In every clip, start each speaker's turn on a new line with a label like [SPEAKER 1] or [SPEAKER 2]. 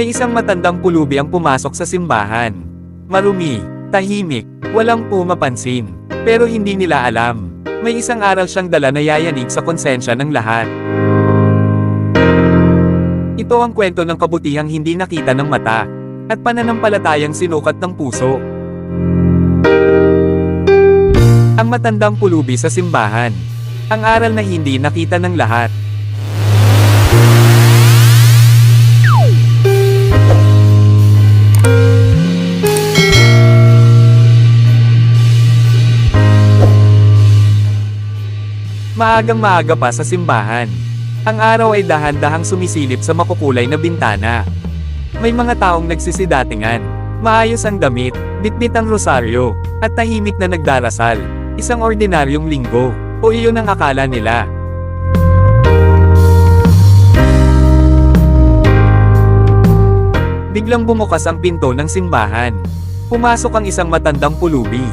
[SPEAKER 1] May isang matandang pulubi ang pumasok sa simbahan. Marumi, tahimik, walang pumapansin. Pero hindi nila alam. May isang aral siyang dala na yayanig sa konsensya ng lahat. Ito ang kwento ng kabutihang hindi nakita ng mata, at pananampalatayang sinukat ng puso. Ang matandang pulubi sa simbahan. Ang aral na hindi nakita ng lahat. Maagang-maaga pa sa simbahan. Ang araw ay dahan-dahang sumisilip sa makukulay na bintana. May mga taong nagsisidatingan. Maayos ang damit, bitbit ang rosaryo, at tahimik na nagdarasal. Isang ordinaryong linggo, o iyon ang akala nila. Biglang bumukas ang pinto ng simbahan. Pumasok ang isang matandang pulubi.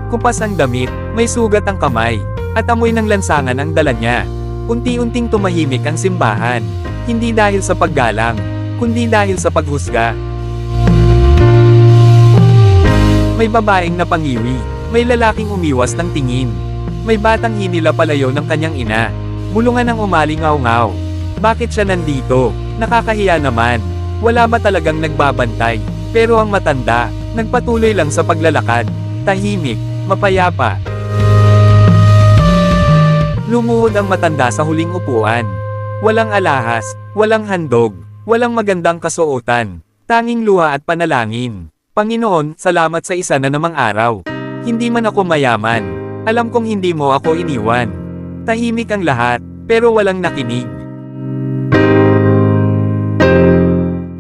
[SPEAKER 1] Kumpas ang damit, may sugat ang kamay, at amoy ng lansangan ang dala niya. Unti-unting tumahimik ang simbahan, hindi dahil sa paggalang, kundi dahil sa paghusga. May babaeng napangiwi, may lalaking umiwas ng tingin. May batang hinila palayo ng kanyang ina. Bulungan ang umalingaw-ngaw. Bakit siya nandito? Nakakahiya naman. Wala ba talagang nagbabantay? Pero ang matanda, nagpatuloy lang sa paglalakad. Tahimik, mapayapa. Lumuhod ang matanda sa huling upuan. Walang alahas, walang handog, walang magandang kasuotan. Tanging luha at panalangin. Panginoon, salamat sa isa na namang araw. Hindi man ako mayaman. Alam kong hindi mo ako iniwan. Tahimik ang lahat, pero walang nakinig.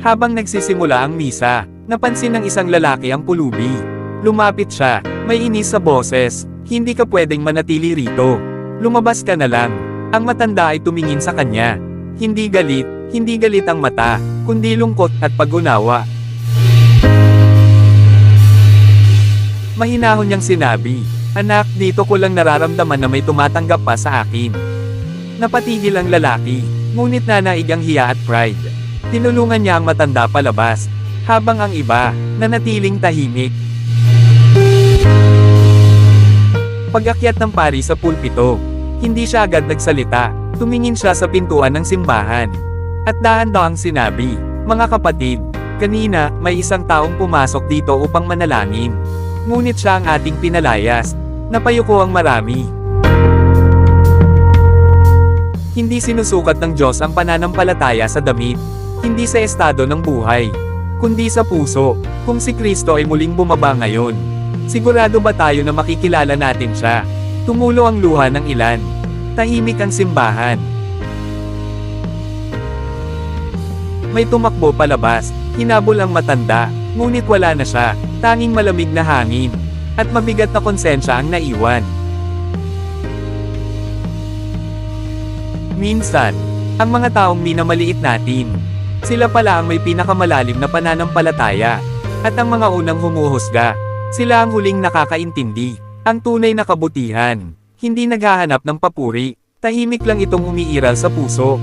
[SPEAKER 1] Habang nagsisimula ang misa, napansin ng isang lalaki ang pulubi. Lumapit siya, may inis sa boses. Hindi ka pwedeng manatili rito. Lumabas ka na lang. Ang matanda ay tumingin sa kanya. Hindi galit ang mata, kundi lungkot at pag-unawa. Mahinahon niyang sinabi, "Anak, dito ko lang nararamdaman na may tumatanggap pa sa akin." Napatigil ang lalaki, ngunit nanaig ang hiya at pride. Tinulungan niya ang matanda palabas, habang ang iba, nanatiling tahimik. Pag-akyat ng pari sa pulpito, hindi siya agad nagsalita, tumingin siya sa pintuan ng simbahan. At dahan-dahang sinabi, "Mga kapatid, kanina, may isang taong pumasok dito upang manalangin. Ngunit siya ang ating pinalayas. Napayuko ang marami." Hindi sinusukat ng Diyos ang pananampalataya sa damit, hindi sa estado ng buhay, kundi sa puso. Kung si Kristo ay muling bumaba ngayon, sigurado ba tayo na makikilala natin siya? Tumulo ang luha ng ilan. Tahimik ang simbahan. May tumakbo palabas, hinabol ang matanda, ngunit wala na siya, tanging malamig na hangin, at mabigat na konsensya ang naiwan. Minsan, ang mga taong minamaliit natin, sila pala ang may pinakamalalim na pananampalataya, at ang mga unang humuhusga, sila ang huling nakakaintindi. Ang tunay na kabutihan, hindi naghahanap ng papuri, tahimik lang itong umiiral sa puso.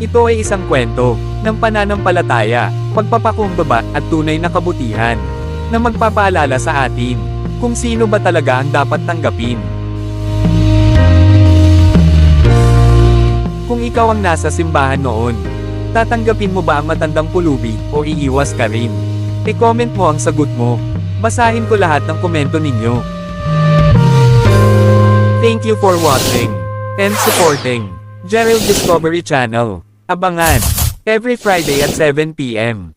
[SPEAKER 1] Ito ay isang kwento ng pananampalataya, pagpapakumbaba at tunay na kabutihan, na magpapaalala sa atin kung sino ba talaga ang dapat tanggapin. Kung ikaw ang nasa simbahan noon, tatanggapin mo ba ang matandang pulubi o iiwas ka rin? I-comment mo ang sagot mo. Basahin ko lahat ng komento ninyo. Thank you for watching and supporting Gerald Discovery Channel. Abangan every Friday at 7 p.m.